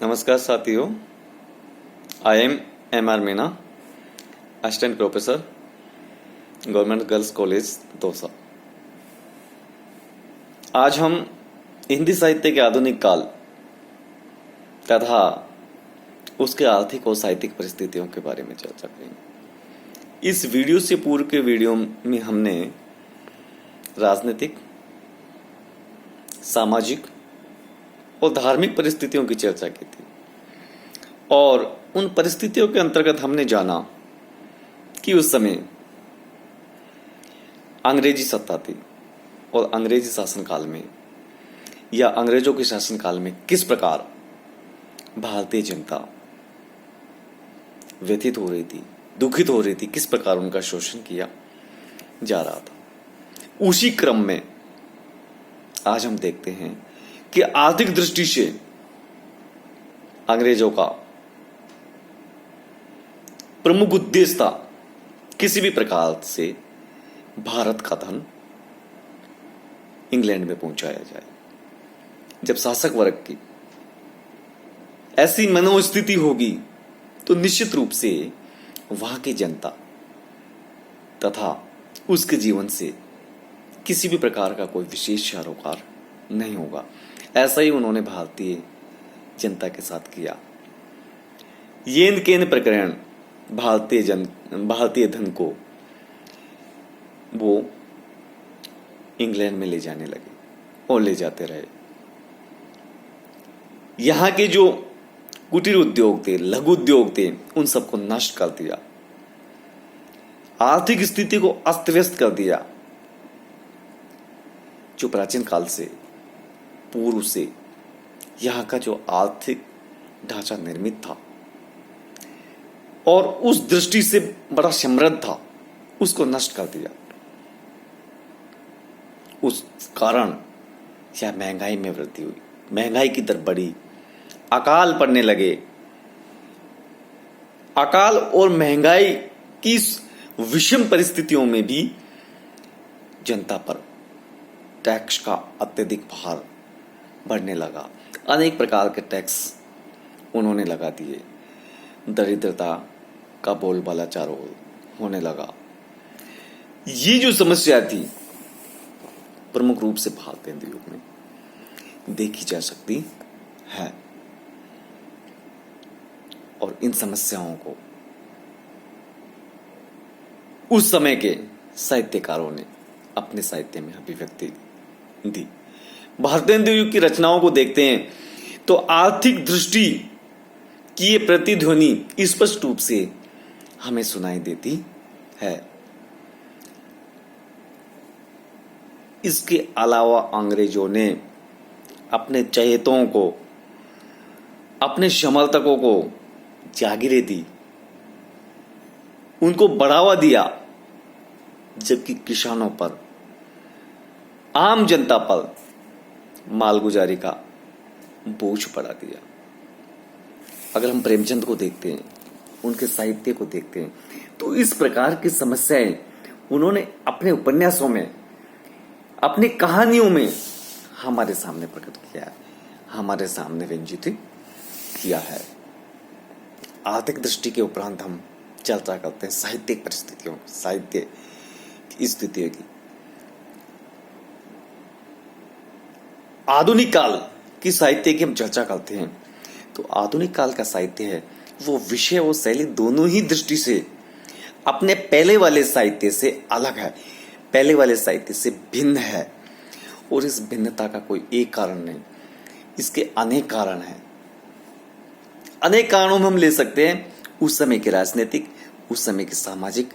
नमस्कार साथियों, I am M.R. Meena, assistant professor, government girls college Dausa. आज हम हिंदी साहित्य के आधुनिक काल तथा उसके आर्थिक और साहित्यिक परिस्थितियों के बारे में चर्चा करेंगे। इस वीडियो से पूर्व के वीडियो में हमने राजनीतिक, सामाजिक और धार्मिक परिस्थितियों की चर्चा की थी और उन परिस्थितियों के अंतर्गत हमने जाना कि उस समय अंग्रेजी सत्ता थी और अंग्रेजी शासनकाल में या अंग्रेजों के शासनकाल में किस प्रकार भारतीय जनता व्यथित हो रही थी, दुखित हो रही थी, किस प्रकार उनका शोषण किया जा रहा था। उसी क्रम में आज हम देखते हैं कि आर्थिक दृष्टि से अंग्रेजों का प्रमुख उद्देश्य था किसी भी प्रकार से भारत का धन इंग्लैंड में पहुंचाया जाए। जब शासक वर्ग की ऐसी मनोस्थिति होगी तो निश्चित रूप से वहां की जनता तथा उसके जीवन से किसी भी प्रकार का कोई विशेष सरोकार नहीं होगा। ऐसा ही उन्होंने भारतीय जनता के साथ किया। येन केन प्रकरण भारतीय धन को वो इंग्लैंड में ले जाने लगे और ले जाते रहे। यहां के जो कुटीर उद्योग थे, लघु उद्योग थे, उन सबको नष्ट कर दिया, आर्थिक स्थिति को अस्त व्यस्त कर दिया। जो प्राचीन काल से पूर्व से यहां का जो आर्थिक ढांचा निर्मित था और उस दृष्टि से बड़ा समृद्ध था, उसको नष्ट कर दिया। उस कारण यह महंगाई में वृद्धि हुई, महंगाई की दर बढ़ी, अकाल पड़ने लगे। अकाल और महंगाई की विषम परिस्थितियों में भी जनता पर टैक्स का अत्यधिक भार बढ़ने लगा। अनेक प्रकार के टैक्स उन्होंने लगा दिए। दरिद्रता का बोलबाला चारों ओर होने लगा। ये जो समस्या थी प्रमुख रूप से भारतीय युग में देखी जा सकती है और इन समस्याओं को उस समय के साहित्यकारों ने अपने साहित्य में अभिव्यक्ति दी। भारतीय युग की रचनाओं को देखते हैं तो आर्थिक दृष्टि की ये प्रतिध्वनि स्पष्ट रूप से हमें सुनाई देती है। इसके अलावा अंग्रेजों ने अपने चहेतों को, अपने समर्थकों को जागीरें दी, उनको बढ़ावा दिया, जबकि किसानों पर, आम जनता पर मालगुजारी का बोझ पड़ा दिया। अगर हम प्रेमचंद को देखते हैं, उनके साहित्य को देखते हैं, तो इस प्रकार की समस्याएं उन्होंने अपने उपन्यासों में, अपनी कहानियों में हमारे सामने प्रकट किया है, हमारे सामने व्यंजित किया है। आर्थिक दृष्टि के उपरांत हम चर्चा करते हैं साहित्यिक परिस्थितियों, साहित्य की स्थितियों की। आधुनिक काल की साहित्य की हम चर्चा करते हैं तो आधुनिक काल का साहित्य है वो विषय और शैली दोनों ही दृष्टि से अपने पहले वाले साहित्य से अलग है, पहले वाले साहित्य से भिन्न है। और इस भिन्नता का कोई एक कारण नहीं, इसके अनेक कारण हैं। अनेक कारणों में हम ले सकते हैं उस समय की राजनीतिक, उस समय की सामाजिक,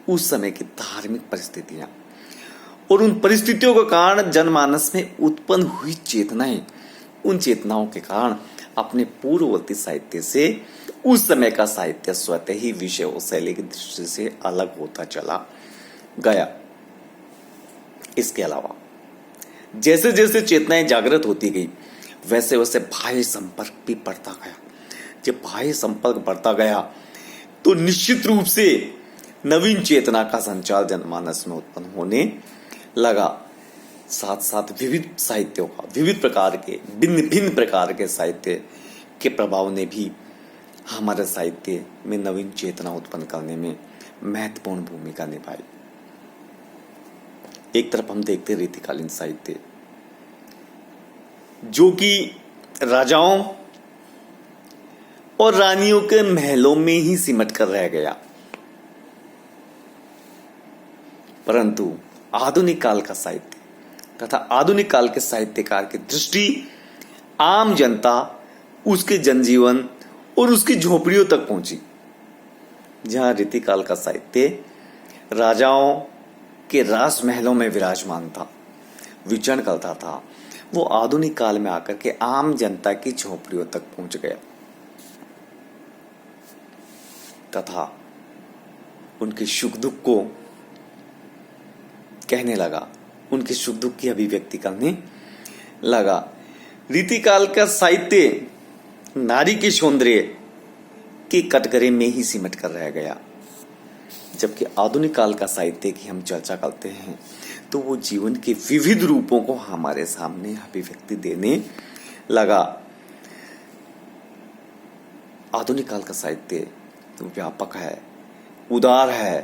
उस समय की धार्मिक परिस्थितियां और उन परिस्थितियों के कारण जनमानस में उत्पन्न हुई चेतनाएं। उन चेतनाओं के कारण अपने पूर्ववर्ती साहित्य से उस समय का साहित्य स्वतः ही विषय और शैली की दृष्टि से अलग होता चला गया। इसके अलावा जैसे जैसे चेतनाएं जागृत होती गई, वैसे वैसे बाह्य संपर्क भी बढ़ता गया। जब बाह्य संपर्क बढ़ता गया तो निश्चित रूप से नवीन चेतना का संचार जनमानस में उत्पन्न होने लगा। साथ साथ विविध साहित्यों का, विविध प्रकार के, भिन्न भिन्न प्रकार के साहित्य के प्रभाव ने भी हमारे साहित्य में नवीन चेतना उत्पन्न करने में महत्वपूर्ण भूमिका निभाई। एक तरफ हम देखते रीतिकालीन साहित्य जो कि राजाओं और रानियों के महलों में ही सिमट कर रह गया, परंतु आधुनिक काल का साहित्य तथा आधुनिक काल के साहित्यकार की दृष्टि आम जनता, उसके जनजीवन और उसकी झोपड़ियों तक पहुंची। जहां रीतिकाल का साहित्य राजाओं के राजमहलों में विराजमान था, विचरण करता था, वो आधुनिक काल में आकर के आम जनता की झोपड़ियों तक पहुंच गया तथा उनके सुख दुख को कहने लगा, उनके सुख दुख की अभिव्यक्ति करने लगा। रीतिकाल का साहित्य नारी के सौंदर्य के कटघरे में ही सिमट कर रह गया, जबकि आधुनिक काल का साहित्य की हम चर्चा करते हैं तो वो जीवन के विविध रूपों को हमारे सामने अभिव्यक्ति देने लगा। आधुनिक काल का साहित्य व्यापक है, उदार है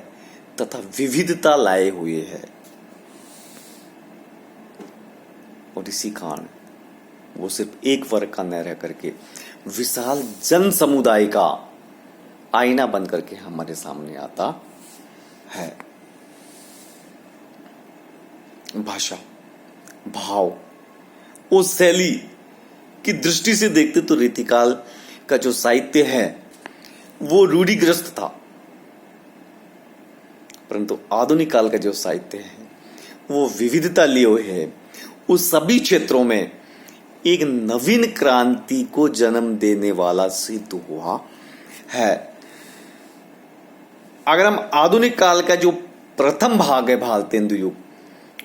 तथा विविधता लाए हुए है, और इसी कारण वो सिर्फ एक वर्ग का न रह करके विशाल जन समुदाय का आईना बन करके हमारे सामने आता है। भाषा, भाव और शैली की दृष्टि से देखते तो रीतिकाल का जो साहित्य है वो रूढ़िग्रस्त था, परंतु आधुनिक काल का जो साहित्य है वो विविधता लिए हुए है। उस सभी क्षेत्रों में एक नवीन क्रांति को जन्म देने वाला सिद्ध हुआ है। अगर हम आधुनिक काल का जो प्रथम भाग है भारतेंदु युग,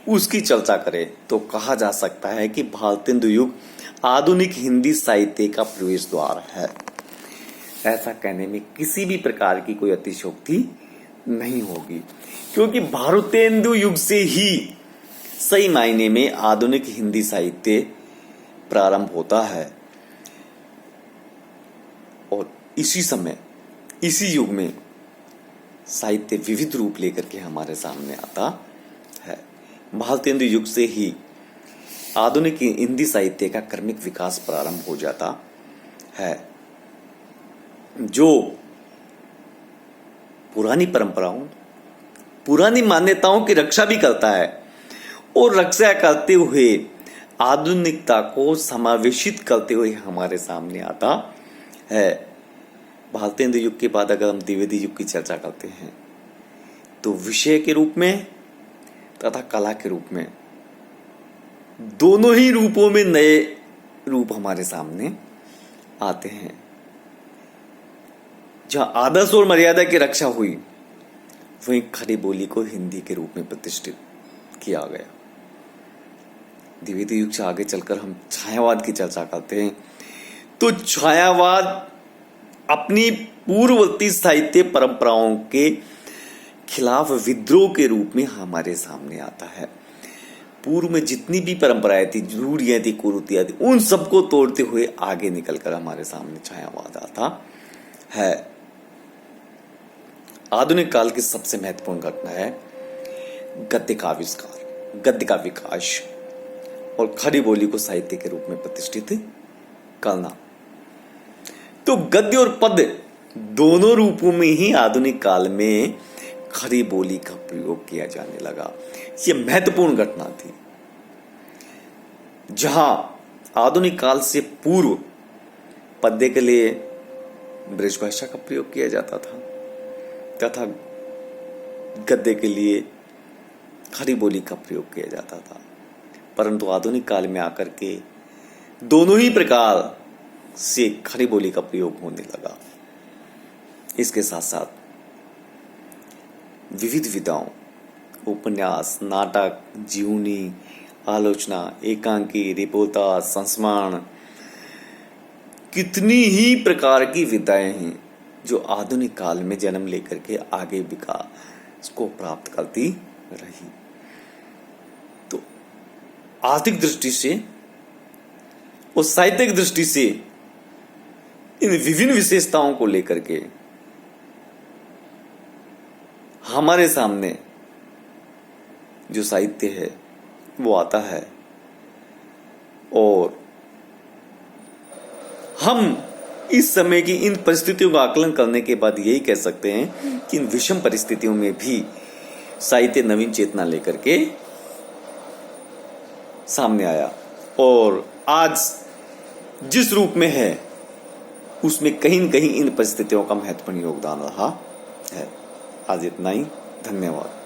उसकी चर्चा करें तो कहा जा सकता है कि भारतेंदु युग आधुनिक हिंदी साहित्य का प्रवेश द्वार है। ऐसा कहने में किसी भी प्रकार की कोई अतिशयोक्ति नहीं होगी, क्योंकि भारतेंदु युग से ही सही मायने में आधुनिक हिंदी साहित्य प्रारंभ होता है, और इसी समय, इसी युग में साहित्य विविध रूप लेकर के हमारे सामने आता है। भारतेंदु युग से ही आधुनिक हिंदी साहित्य का क्रमिक विकास प्रारंभ हो जाता है, जो पुरानी परंपराओं, पुरानी मान्यताओं की रक्षा भी करता है और रक्षा करते हुए आधुनिकता को समावेशित करते हुए हमारे सामने आता है। भारतेंदु युग के बाद अगर हम द्विवेदी युग की चर्चा करते हैं तो विषय के रूप में तथा कला के रूप में दोनों ही रूपों में नए रूप हमारे सामने आते हैं। जहां आदर्श और मर्यादा की रक्षा हुई, वहीं खड़ी बोली को हिंदी के रूप में प्रतिष्ठित किया गया। द्विवेदी युग से आगे चलकर हम छायावाद की चर्चा करते हैं तो छायावाद अपनी पूर्ववर्ती साहित्य परंपराओं के खिलाफ विद्रोह के रूप में हमारे सामने आता है। पूर्व में जितनी भी परंपराएं थी, रूढ़ियां थी, कुरीतियां थी, उन सबको तोड़ते हुए आगे निकलकर हमारे सामने छायावाद आता है। आधुनिक काल की सबसे महत्वपूर्ण घटना है गद्य का आविष्कार, गद्य का विकास और खड़ी बोली को साहित्य के रूप में प्रतिष्ठित करना। तो गद्य और पद्य दोनों रूपों में ही आधुनिक काल में खड़ी बोली का प्रयोग किया जाने लगा। यह महत्वपूर्ण घटना थी। जहां आधुनिक काल से पूर्व पद्य के लिए ब्रज भाषा का प्रयोग किया जाता था तथा गद्य के लिए खड़ी बोली का प्रयोग किया जाता था, परंतु आधुनिक काल में आकर के दोनों ही प्रकार से खड़ी बोली का प्रयोग होने लगा। इसके साथ साथ विविध विधाओं, उपन्यास, नाटक, जीवनी, आलोचना, एकांकी, रिपोर्टा, संस्मरण, कितनी ही प्रकार की विधाएं हैं जो आधुनिक काल में जन्म लेकर के आगे विकास को प्राप्त करती रही। तो आर्थिक दृष्टि से और साहित्यिक दृष्टि से इन विभिन्न विशेषताओं को लेकर के हमारे सामने जो साहित्य है वो आता है, और हम इस समय की इन परिस्थितियों का आकलन करने के बाद यही कह सकते हैं कि इन विषम परिस्थितियों में भी साहित्य नवीन चेतना लेकर के सामने आया, और आज जिस रूप में है उसमें कहीं न कहीं इन परिस्थितियों का महत्वपूर्ण योगदान रहा है। आज इतना ही, धन्यवाद।